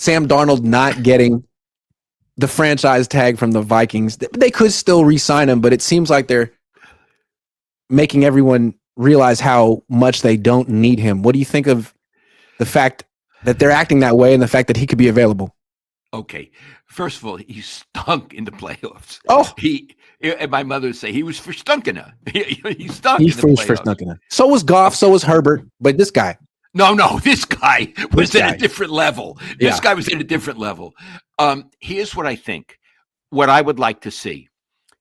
Sam Darnold not getting the franchise tag from the Vikings. They could still re-sign him, but it seems like they're making everyone realize how much they don't need him. What do you think of the fact that they're acting that way and the fact that he could be available? Okay. First of all, he stunk in the playoffs. Oh, And my mother would say he was for stunking. He stunk he's in the for playoffs. stunking. So was Goff, so was Herbert, but this guy. No, this guy was at a different level. This guy was at a different level. Here's what I think. What I would like to see.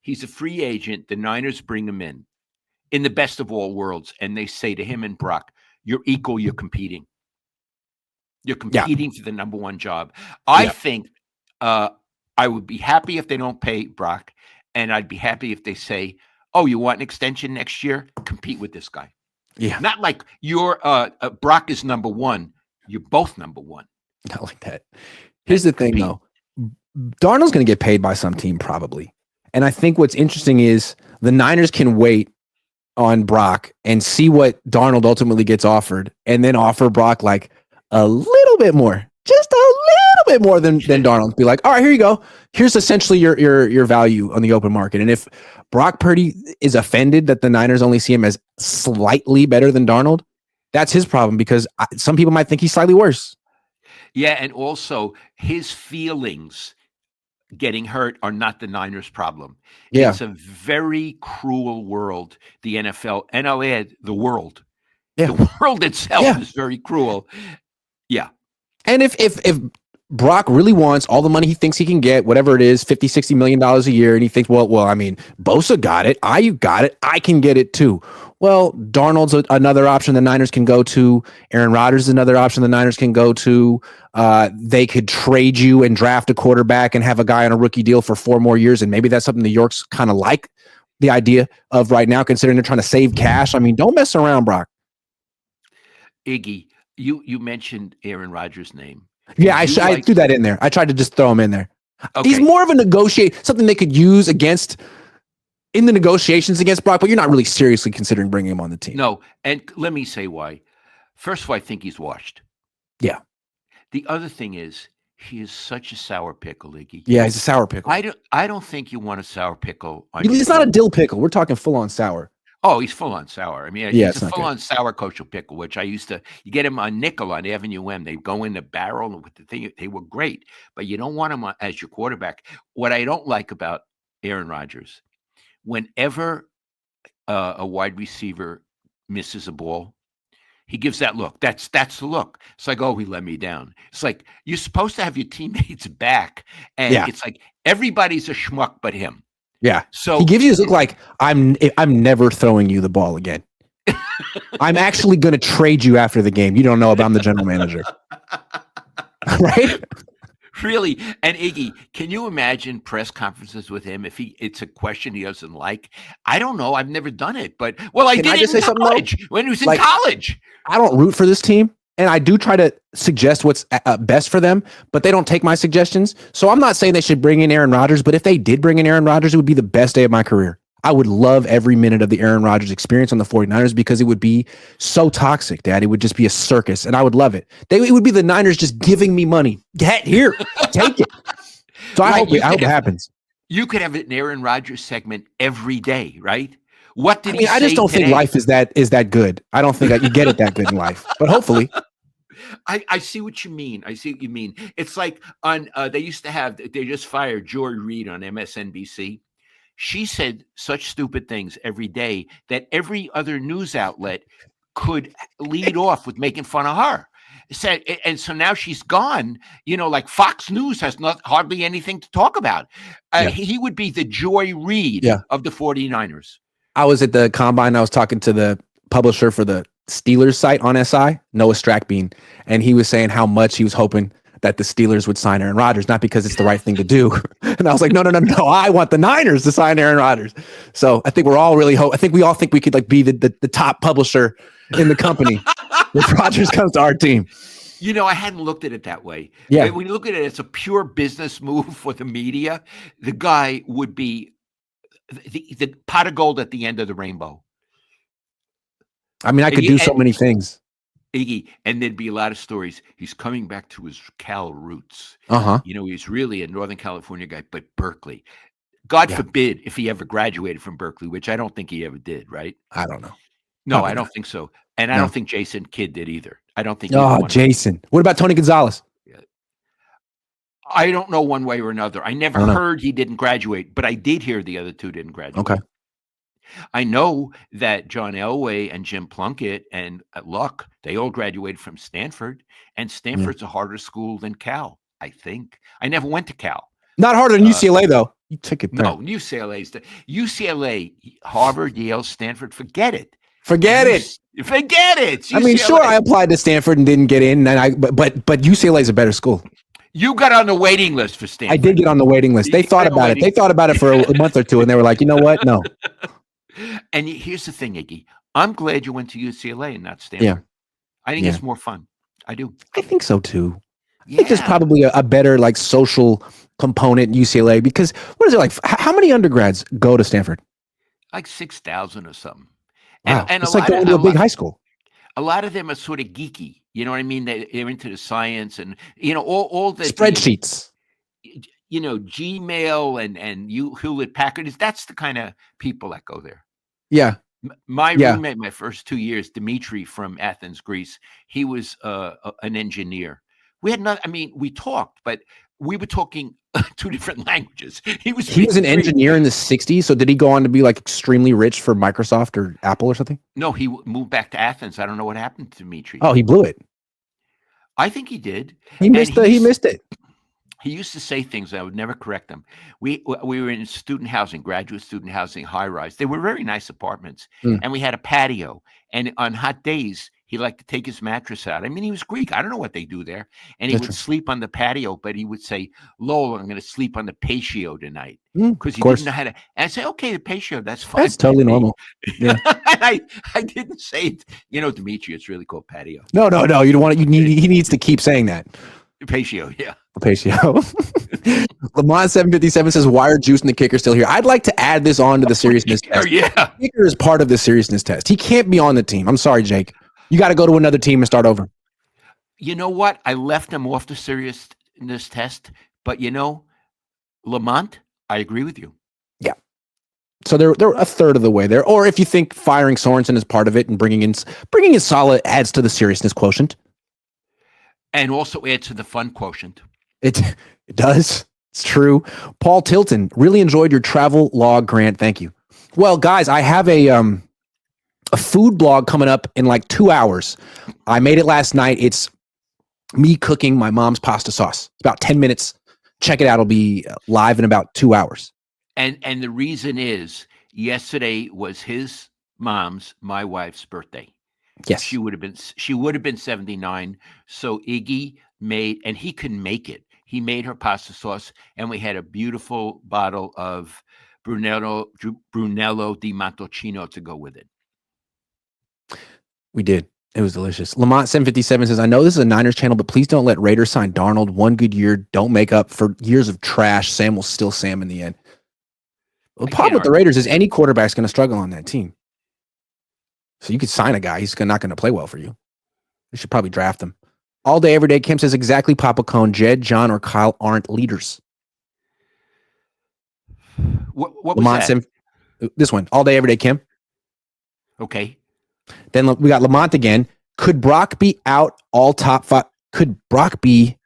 He's a free agent. The Niners bring him in the best of all worlds, and they say to him and Brock, "You're equal. You're competing. You're competing for the number one job." I think I would be happy if they don't pay Brock, and I'd be happy if they say, "Oh, you want an extension next year? Compete with this guy." Yeah, not like you're Brock is number one. You're both number one. Not like that. Here's the thing, though. Darnold's going to get paid by some team probably, and I think what's interesting is the Niners can wait on Brock and see what Darnold ultimately gets offered, and then offer Brock like a little bit more, just a little bit more than Darnold. Be like, all right, here you go. Here's essentially your value on the open market. And if Brock Purdy is offended that the Niners only see him as slightly better than Darnold, that's his problem, because some people might think he's slightly worse. Yeah, and also his feelings getting hurt are not the Niners' problem. Yeah. It's a very cruel world, the NFL, and I'll add the world. Yeah. The world itself is very cruel. Yeah. And if Brock really wants all the money he thinks he can get, whatever it is, $50-60 million a year, and he thinks, well, I mean, Bosa got it, Ayuk got it, I can get it too. Well, Darnold's another option the Niners can go to. Aaron Rodgers is another option the Niners can go to. They could trade you and draft a quarterback and have a guy on a rookie deal for 4 more years, and maybe that's something the Yorks kind of like the idea of right now, considering they're trying to save cash. I mean, don't mess around, Brock. Iggy, you mentioned Aaron Rodgers' name. Yeah, I threw that in there. I tried to just throw him in there. Okay. He's more of a something they could use in the negotiations against Brock, but you're not really seriously considering bringing him on the team. No, and let me say why. First of all, I think he's washed. Yeah. The other thing is, he is such a sour pickle, Iggy. Yeah, he's a sour pickle. I don't think you want a sour pickle. It's not a dill pickle. We're talking full on sour. Oh, he's full on sour. I mean, he's a full on sour kosher pickle, which you get him on nickel on Avenue M. They go in the barrel with the thing. They were great, but you don't want him as your quarterback. What I don't like about Aaron Rodgers, whenever a wide receiver misses a ball, he gives that look. That's the look. It's like, oh, he let me down. It's like, you're supposed to have your teammates back, and it's like everybody's a schmuck but him. Yeah. So he gives you this look like, I'm never throwing you the ball again. I'm actually going to trade you after the game. You don't know about I'm the general manager. Right? Really? And Iggy, can you imagine press conferences with him if it's a question he doesn't like? I don't know. I've never done it, but I did it in college when he was in college. I don't root for this team, and I do try to suggest what's best for them, but they don't take my suggestions. So I'm not saying they should bring in Aaron Rodgers, but if they did bring in Aaron Rodgers, it would be the best day of my career. I would love every minute of the Aaron Rodgers experience on the 49ers because it would be so toxic, Dad. It would just be a circus, and I would love it. It would be the Niners just giving me money. Here, take it. So I hope it happens. You could have an Aaron Rodgers segment every day, right? What did he say? I just don't think life is that good. I don't think you get it that good in life, but hopefully. I see what you mean. It's like they just fired Joy Reid on MSNBC. She said such stupid things every day that every other news outlet could lead off with making fun of her. And so now she's gone. Like Fox News has hardly anything to talk about. He would be the Joy Reid of the 49ers. I was at the Combine. I was talking to the publisher for the Steelers site on SI, Noah Strackbean, and he was saying how much he was hoping that the Steelers would sign Aaron Rodgers, not because it's the right thing to do. And I was like, no. I want the Niners to sign Aaron Rodgers. So I think we're all really I think we all think we could be the top publisher in the company if Rodgers comes to our team. I hadn't looked at it that way. Yeah. When you look at it, it's a pure business move for the media. The guy would be the pot of gold at the end of the rainbow. I mean, I could do so many things. Iggy, and there'd be a lot of stories. He's coming back to his Cal roots. Uh-huh. He's really a Northern California guy, but Berkeley. God forbid if he ever graduated from Berkeley, which I don't think he ever did, right? I don't know. No, Probably I don't not. think so. And I don't think Jason Kidd did either. I don't think either Oh, one. Jason. What about Tony Gonzalez? I don't know one way or another. I never don't know. heard he didn't graduate, but I did hear the other two didn't graduate. Okay. I know that John Elway and Jim Plunkett and Luck, they all graduated from Stanford, and Stanford's a harder school than Cal, I think. I never went to Cal. Not harder than UCLA, though. You took it there. No, UCLA, Harvard, Yale, Stanford, forget it. Forget it. Forget it. UCLA. I mean, sure, I applied to Stanford and didn't get in, but UCLA is a better school. You got on the waiting list for Stanford. I did get on the waiting list. They thought about it. They thought about it for a month or two, and they were like, you know what? No. And here's the thing, Iggy. I'm glad you went to UCLA and not Stanford. Yeah. I think it's more fun. I do. I think so, too. I think there's probably a better like social component in UCLA because what is it like? How many undergrads go to Stanford? Like 6,000 or something. Wow. And it's like going to a big high school. A lot of them are sort of geeky. You know what I mean? They're into the science and, all the spreadsheets. Gmail and Hewlett Packard. That's the kind of people that go there. Yeah. My roommate, my first 2 years, Dimitri from Athens, Greece, he was an engineer. We had we talked, but we were talking two different languages. He was an engineer in the 60s. So did he go on to be like extremely rich for Microsoft or Apple or something? No, he moved back to Athens. I don't know what happened to Dimitri. Oh, he blew it. I think he did. He missed it. He used to say things I would never correct him. We were in student housing, graduate student housing, high rise. They were very nice apartments, and we had a patio. And on hot days, he liked to take his mattress out. I mean, he was Greek. I don't know what they do there. And he would sleep on the patio, but he would say, "Lowell, I'm going to sleep on the patio tonight," because he didn't know how to. And I say, "Okay, the patio, that's fine. That's totally normal." Yeah. I didn't say it. Dimitri, it's really called patio. No. You don't want it. He needs to keep saying that. Patio, yeah. Patio. Lamont 757 says, "Why are Juice and the kicker still here?" I'd like to add this on to the seriousness test. Yeah. The kicker is part of the seriousness test. He can't be on the team. I'm sorry, Jake. You got to go to another team and start over. You know what? I left him off the seriousness test, but Lamont, I agree with you. Yeah. So they're a third of the way there. Or if you think firing Sorensen is part of it and bringing in solid adds to the seriousness quotient. And also adds to the fun quotient. It does. It's true. Paul Tilton, really enjoyed your travel log, Grant. Thank you. Well, guys, I have a food blog coming up in like 2 hours. I made it last night. It's me cooking my mom's pasta sauce. It's about 10 minutes. Check it out. It'll be live in about 2 hours. And the reason is yesterday was my wife's birthday. Yes. She would have been 79. So Iggy made, and he can make it. He made her pasta sauce, and we had a beautiful bottle of Brunello di Montalcino to go with it. We did. It was delicious. Lamont 757 says, "I know this is a Niners channel, but please don't let Raiders sign Darnold. One good year don't make up for years of trash. Sam will still Sam in the end." Well, the problem with the Raiders is any quarterback's going to struggle on that team. So you could sign a guy. He's not going to play well for you. You should probably draft him. All day, every day. Kim says, "Exactly, Papa Cohn, Jed, John, or Kyle aren't leaders." What was that? This one. All day, every day, Kim. Okay. Then we got Lamont again. Could Brock be out all top five? Could Brock be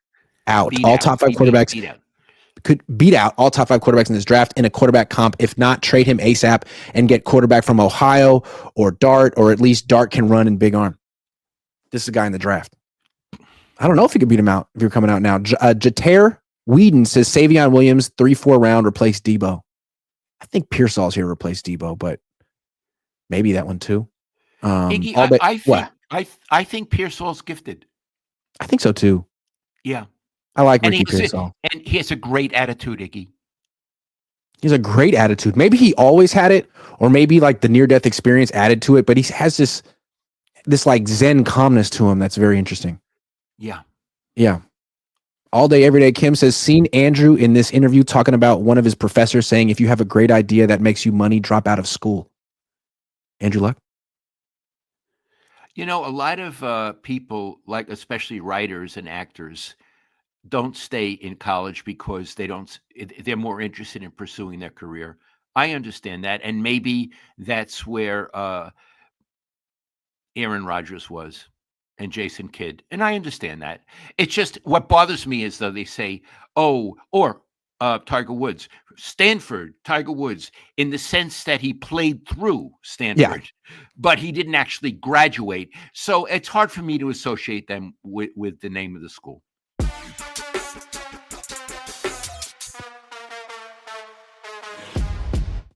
out all top five quarterbacks? Could beat out all top five quarterbacks in this draft in a quarterback comp. If not, trade him ASAP and get quarterback from Ohio or Dart, or at least Dart can run in big arm. This is a guy in the draft. I don't know if he could beat him out if you're coming out now. Jater Whedon says Savion Williams 3-4 round replace Debo. I think Pearsall's here to replace Debo, but maybe that one too. Iggy, I think Pearsall's gifted. I think so too. Yeah. I like Ricky Pearsall. And he has a great attitude, Iggy. He has a great attitude. Maybe he always had it, or maybe like the near-death experience added to it, but he has this like Zen calmness to him that's very interesting. Yeah. Yeah. All day, every day. Kim says, "Seen Andrew in this interview talking about one of his professors saying, if you have a great idea that makes you money, drop out of school." Andrew Luck? You know, a lot of people, like especially writers and actors, don't stay in college because they're more interested in pursuing their career. I understand that, and maybe that's where Aaron Rodgers was and Jason Kidd, and I understand that. It's just what bothers me is though they say, "Oh," or Tiger Woods, Stanford, Tiger Woods, in the sense that he played through Yeah. Stanford, but he didn't actually graduate. So it's hard for me to associate them with the name of the school.